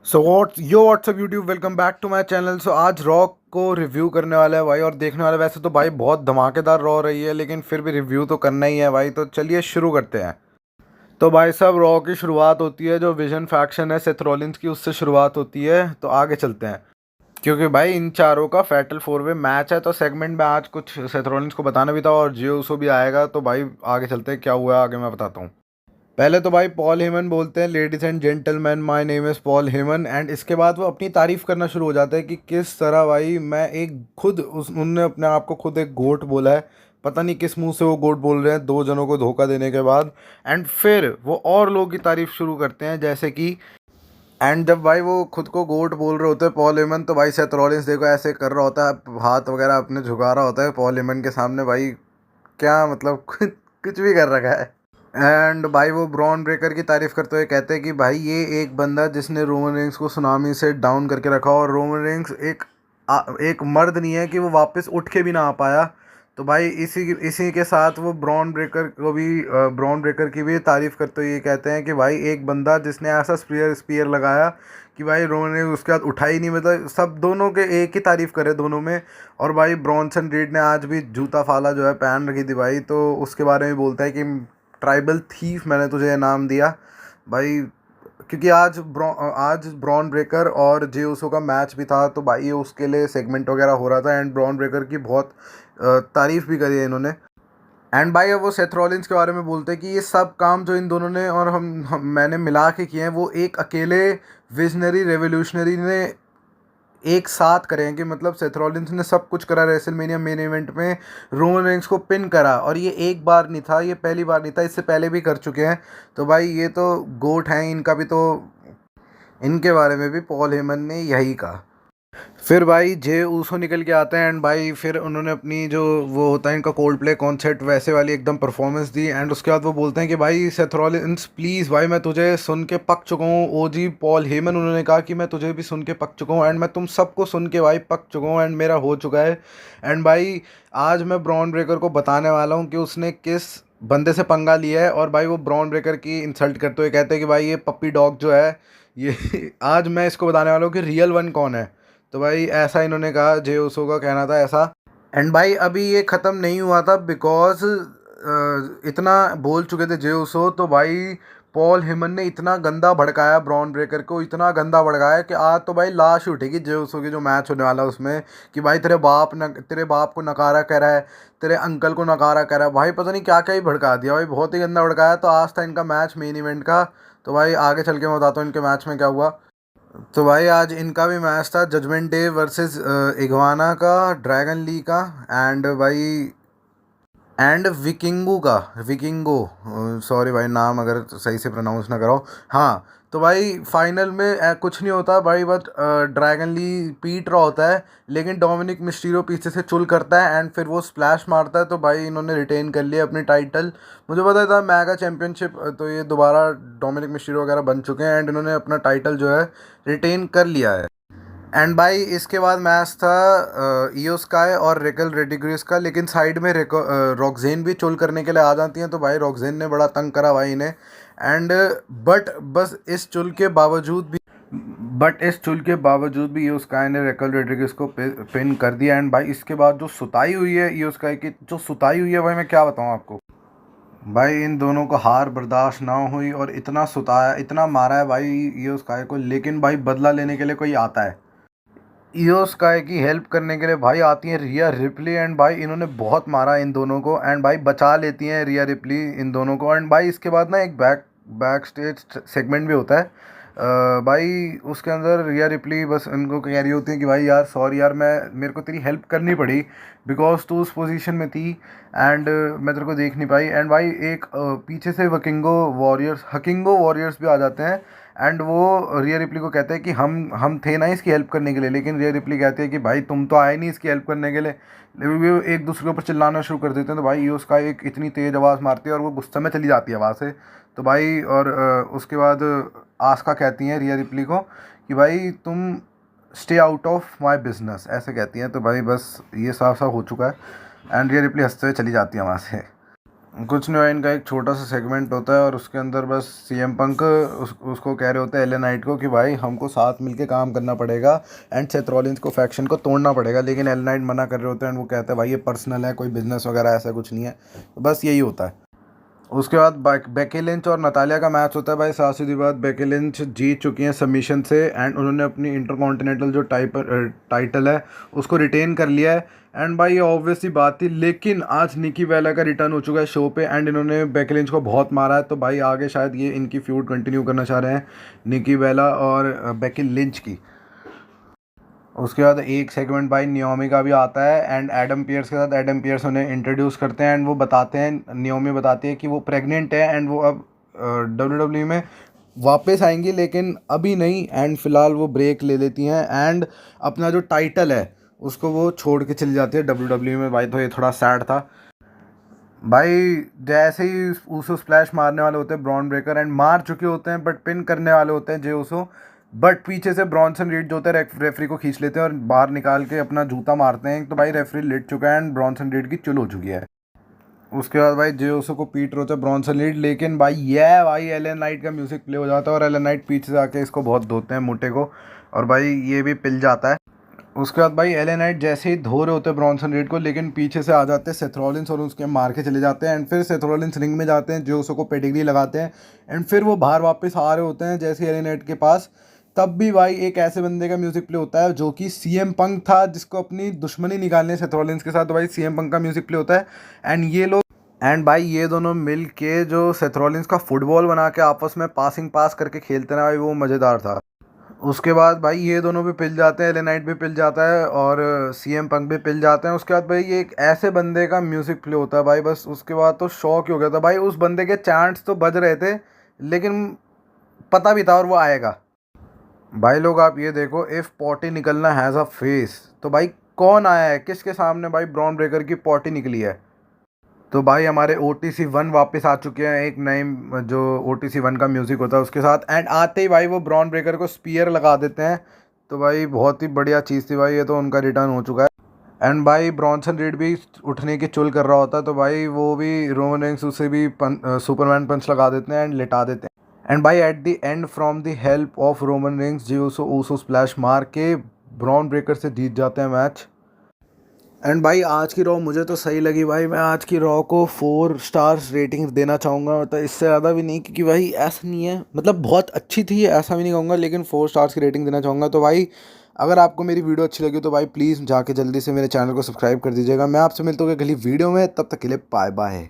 So WhatsApp YouTube welcome back to my channel. So आज rock को review करने वाला है भाई, और देखने वाला। वैसे तो भाई बहुत धमाकेदार रॉ रही है, लेकिन फिर भी रिव्यू तो करना ही है भाई। तो चलिए शुरू करते हैं। तो भाई साहब, रॉ की शुरुआत होती है जो विजन फैक्शन है सेथ रॉलिंस की, उससे शुरुआत होती है। तो आगे चलते हैं, क्योंकि भाई इन चारों का फैटल 4 वे मैच है। तो सेगमेंट में आज कुछ सेथ रॉलिंस को बताना भी था, और जियो उसो भी आएगा। तो भाई आगे चलते हैं, क्या हुआ आगे मैं बताता हूँ। पहले तो भाई पॉल हेमन बोलते हैं, ladies and gentleman my name is Paul Heyman. And इसके बाद वो अपनी तारीफ़ करना शुरू हो जाता है कि किस तरह भाई मैं एक खुद उस उनने अपने आप को खुद एक गोट बोला है। पता नहीं किस मुंह से वो गोट बोल रहे हैं, दो जनों को धोखा देने के बाद। एंड फिर वो और लोगों की तारीफ़ शुरू करते हैं, जैसे कि एंड जब भाई वो खुद को गोट बोल रहे होते हैं पॉल हेमन, तो भाई सेथ रॉलिंस देखो ऐसे कर रहा होता है, हाथ वगैरह अपने झुका रहा होता है पॉल हेमन के सामने। भाई क्या मतलब कुछ भी कर रखा है। एंड भाई वो ब्रॉन ब्रेकर की तारीफ करते हुए कहते हैं कि भाई ये एक बंदा जिसने रोमन रेंग्स को सुनामी से डाउन करके रखा, और रोमन रेंग्स एक मर्द नहीं है कि वो वापस उठ के भी ना आ पाया। तो भाई इसी के साथ वो ब्रॉन ब्रेकर की भी तारीफ करते हुए ये कहते हैं कि भाई एक बंदा जिसने ऐसा स्पीयर लगाया कि भाई रोमन रेंग्स उसके बाद उठा ही नहीं। मतलब सब दोनों के एक ही तारीफ करे दोनों में। और भाई ब्रॉनसन रीड ने आज भी जूता फाला जो है पहन रखी थी भाई, तो उसके बारे में बोलता है कि ट्राइबल थीफ मैंने तुझे नाम दिया भाई। क्योंकि आज ब्रॉन ब्रेकर और जे उसो का मैच भी था, तो भाई उसके लिए सेगमेंट वगैरह हो रहा था। एंड ब्रॉन ब्रेकर की बहुत तारीफ़ भी करी है इन्होंने। एंड भाई अब वो सेथ रॉलिंस के बारे में बोलते हैं कि ये सब काम जो इन दोनों ने और मैंने मिला के किए हैं, वो एक अकेले विजनरी रेवोल्यूशनरी ने एक साथ करें। कि मतलब सेथ रॉलिंस ने सब कुछ करा रेसलमेनिया मेन इवेंट में, रोमन रेंग्स को पिन करा। और ये एक बार नहीं था, ये पहली बार नहीं था, इससे पहले भी कर चुके हैं। तो भाई ये तो गोट हैं, इनका भी तो इनके बारे में भी पॉल हेमन ने यही कहा। फिर भाई जे ऊसो निकल के आते हैं, एंड भाई फिर उन्होंने अपनी जो वो होता है इनका कोल्ड प्ले कॉन्सर्ट वैसे वाली एकदम परफॉर्मेंस दी। एंड उसके बाद वो बोलते हैं कि भाई सेथ रॉलिंस प्लीज़ भाई, मैं तुझे सुन के पक चुका हूँ। ओजी पॉल हेमन उन्होंने कहा कि मैं तुझे भी सुन के पक चुका हूँ, एंड मैं तुम सबको सुन के भाई पक चुका हूँ, एंड मेरा हो चुका है। एंड भाई आज मैं ब्रॉन ब्रेकर को बताने वाला हूँ कि उसने किस बंदे से पंगा लिया है। और भाई वो ब्रॉन ब्रेकर की इंसल्ट करते हुए कहते हैं कि भाई ये पप्पी डॉग जो है ये आज मैं इसको बताने वाला हूँ कि रियल वन कौन है। तो भाई ऐसा इन्होंने कहा, जे उसो का कहना था ऐसा। एंड भाई अभी ये ख़त्म नहीं हुआ था, बिकॉज इतना बोल चुके थे जे उसो। तो भाई पॉल हेमन ने इतना गंदा भड़काया ब्रॉन ब्रेकर को, इतना गंदा भड़काया कि आज तो भाई लाश ही उठेगी जे उसो की जो मैच होने वाला है उसमें। कि भाई तेरे बाप को नकारा कह रहा है, तेरे अंकल को नकारा कह रहा है। भाई पता नहीं क्या क्या ही भड़का दिया भाई, बहुत ही गंदा भड़काया। तो आज था इनका मैच मेन इवेंट का। तो भाई आगे चल के मैं बताता हूँ इनके मैच में क्या हुआ। तो भाई आज इनका भी मैच था, जजमेंट डे वर्सेस इग्वाना का, ड्रैगन ली का, एंड भाई एंड विकिंगो। सॉरी भाई नाम अगर सही से प्रोनाउंस ना करो। हाँ, तो भाई फाइनल में कुछ नहीं होता भाई, बट ड्रैगन ली पीट रहा होता है, लेकिन डोमिनिक मिस्टीरियो पीछे से चुल करता है, एंड फिर वो स्प्लैश मारता है। तो भाई इन्होंने रिटेन कर लिया अपनी टाइटल। मुझे पता था मैगा चैम्पियनशिप, तो ये दोबारा डोमिनिक मिस्टीरियो वगैरह बन चुके हैं, एंड इन्होंने अपना टाइटल जो है रिटेन कर लिया है। एंड भाई इसके बाद मैच था ईओ स्काई और रेकल रेडिग्रिस का, लेकिन साइड में रॉक्जेन भी चोल करने के लिए आ जाती हैं। तो भाई रॉक्जेन ने बड़ा तंग करा भाई इन्हें। एंड बट बस इस चुल के बावजूद भी ईओ स्काई ने रेकल रेड्रिगस को पिन कर दिया। एंड भाई इसके बाद जो सुताई हुई है ईओ स्काई की, जो सुताई हुई है भाई, मैं क्या बताऊँ आपको। भाई इन दोनों को हार बर्दाश्त ना हुई, और इतना सुताया, इतना मारा है भाई ईओ स्काई को। लेकिन भाई बदला लेने के लिए कोई आता है, ईओ स्काई की हेल्प करने के लिए भाई आती हैं रिया रिप्ली। एंड भाई इन्होंने बहुत मारा इन दोनोों को, एंड भाई बचा लेती हैं रिया रिप्ली इन दोनों को। एंड भाई इसके बाद ना एक बैक स्टेज सेगमेंट भी होता है। भाई उसके अंदर रिया रिप्ली बस इनको कह रही होती है कि भाई यार सॉरी यार, मेरे को तेरी हेल्प करनी पड़ी, बिकॉज तू उस पोजीशन में थी, एंड मैं तेरे को देख नहीं पाई। एंड भाई एक पीछे से हकिंगो वॉरियर्स भी आ जाते हैं। एंड वो रिया रिप्ली को कहते हैं कि हम थे ना इसकी हेल्प करने के लिए। लेकिन रिया रिप्ली कहती है कि भाई तुम तो आए नहीं इसकी हेल्प करने के लिए। लेकिन वो एक दूसरे के ऊपर चिल्लाना शुरू कर देते हैं। तो भाई ये उसका एक इतनी तेज़ आवाज़ मारती है, और वो गुस्से में चली जाती है वहाँ से। तो भाई और उसके बाद आस्का कहती हैं रिया रिप्ली को कि भाई तुम stay out of my business, ऐसे कहती हैं। तो भाई बस ये साफ साफ हो चुका है, एंड रिया रिप्ली हंसते हुए चली जाती है वहाँ से। कुछ नहीं भाई, इनका एक छोटा सा सेगमेंट होता है और उसके अंदर बस सीएम पंक उसको कह रहे होते हैं एले नाइट को कि भाई हमको साथ मिलके काम करना पड़ेगा एंड सेथ रॉलिंस को फैक्शन को तोड़ना पड़ेगा, लेकिन एले नाइट मना कर रहे होते हैं एंड वो कहते हैं भाई ये पर्सनल है, कोई बिजनेस वगैरह ऐसा कुछ नहीं है। तो बस यही होता है। उसके बाद बेकी लिंच और नतालिया का मैच होता है भाई। 7 सीधी बात, बेकी लिंच जीत चुकी हैं सबमिशन से एंड उन्होंने अपनी इंटरकॉन्टिनेंटल जो टाइटल है उसको रिटेन कर लिया है। एंड भाई ये ऑब्वियस सी बात थी, लेकिन आज निकी बेला का रिटर्न हो चुका है शो पे एंड इन्होंने बेकी लिंच को बहुत मारा है, तो भाई आगे शायद ये इनकी फ्यूड कंटिन्यू करना चाह रहे हैं निकी बेला और बेकी लिंच की। उसके बाद एक सेगमेंट भाई नियोमी का भी आता है एंड एडम पियर्स के साथ एडम पियर्स उन्हें इंट्रोड्यूस करते हैं एंड वो बताते हैं, नियोमी बताती है कि वो प्रेग्नेंट है एंड वो अब डब्ल्यू में वापस आएंगी, लेकिन अभी नहीं एंड फिलहाल वो ब्रेक ले लेती हैं एंड अपना जो टाइटल है उसको वो छोड़ के चली जाती है डब्ल्यू में भाई। तो ये थोड़ा सैड था भाई। जैसे ही ऊसो स्प्लैश मारने वाले होते हैं ब्रॉन ब्रेकर एंड मार चुके होते हैं, बट पिन करने वाले होते हैं जे ऊसो, बट पीछे से ब्रॉन्सन रीड जो होता है रेफरी को खींच लेते हैं और बाहर निकाल के अपना जूता मारते हैं। तो भाई रेफरी लेट चुका है एंड ब्रॉन्सन रीड की चुल हो चुकी है। उसके बाद भाई जे ऊसो को पीट रहे होते हैं ब्रॉन्सन रीड, लेकिन भाई एलन नाइट का म्यूजिक प्ले हो जाता है और एलन नाइट पीछे से आके इसको बहुत धोते हैं मोटे को और भाई ये भी पिल जाता है। उसके बाद भाई एले नाइट जैसे ही धो रहे होते हैं ब्रॉन्सन रीड को, लेकिन पीछे से आ जाते हैं सेथ रॉलिंस और उसके मार के चले जाते हैं एंड फिर सेथ रॉलिंस रिंग में जाते हैं, जो उसको पेडिग्री लगाते हैं एंड फिर वो बाहर वापस आ रहे होते हैं जैसे एले नाइट के पास। तब भी भाई एक ऐसे बंदे का म्यूज़िक प्ले होता है जो कि सीएम पंक था, जिसको अपनी दुश्मनी निकालनी है सेथ रॉलिंस के साथ। तो भाई सीएम पंक का म्यूज़िक प्ले होता है एंड ये लोग एंड भाई ये दोनों मिल के जो सेथ रॉलिंस का फुटबॉल बना के आपस में पासिंग पास करके खेलते ना भाई, वो मज़ेदार था। उसके बाद भाई ये दोनों भी पिल जाते हैं, एले नाइट भी पिल जाता है और सीएम पंक भी पिल जाते हैं। उसके बाद भाई ये एक ऐसे बंदे का म्यूज़िक प्ले होता है भाई, बस उसके बाद तो शौक ही हो गया था भाई। उस बंदे के चैंट्स तो बज रहे थे, लेकिन पता भी था और वो आएगा। भाई लोग आप ये देखो, इफ़ पॉटी निकलना हैज़ अ फेस, तो भाई कौन आया है, किसके सामने भाई ब्रॉन ब्रेकर की पॉटी निकली है। तो भाई हमारे OTC1 वापस आ चुके हैं, एक नए जो OTC1 का म्यूज़िक होता है उसके साथ एंड आते ही भाई वो ब्रॉन ब्रेकर को स्पीयर लगा देते हैं। तो भाई बहुत ही बढ़िया चीज़ थी भाई, ये तो उनका रिटर्न हो चुका है एंड भाई ब्रॉन्सन रीड भी उठने की चुल कर रहा होता है, तो भाई वो भी रोमन रेंस उसे भी सुपरमैन पंच लगा देते हैं एंड लिटा देते हैं एंड भाई at the end from the help of Roman Reigns ji Uso splash मार के ब्रॉन ब्रेकर से जीत जाते हैं मैच। एंड भाई आज की रॉ मुझे तो सही लगी भाई, मैं आज की रॉ को 4 स्टार्स रेटिंग देना चाहूँगा, मतलब इससे ज़्यादा भी नहीं, क्योंकि भाई ऐसा नहीं है, मतलब बहुत अच्छी थी ऐसा भी नहीं कहूँगा, लेकिन 4 स्टार्स की रेटिंग देना चाहूँगा। तो भाई अगर आपको मेरी वीडियो अच्छी लगी तो भाई प्लीज़ जाके जल्दी से मेरे चैनल को सब्सक्राइब कर दीजिएगा। मैं आपसे मिलता हूँ अगली वीडियो में, तब तक के लिए बाय बाय।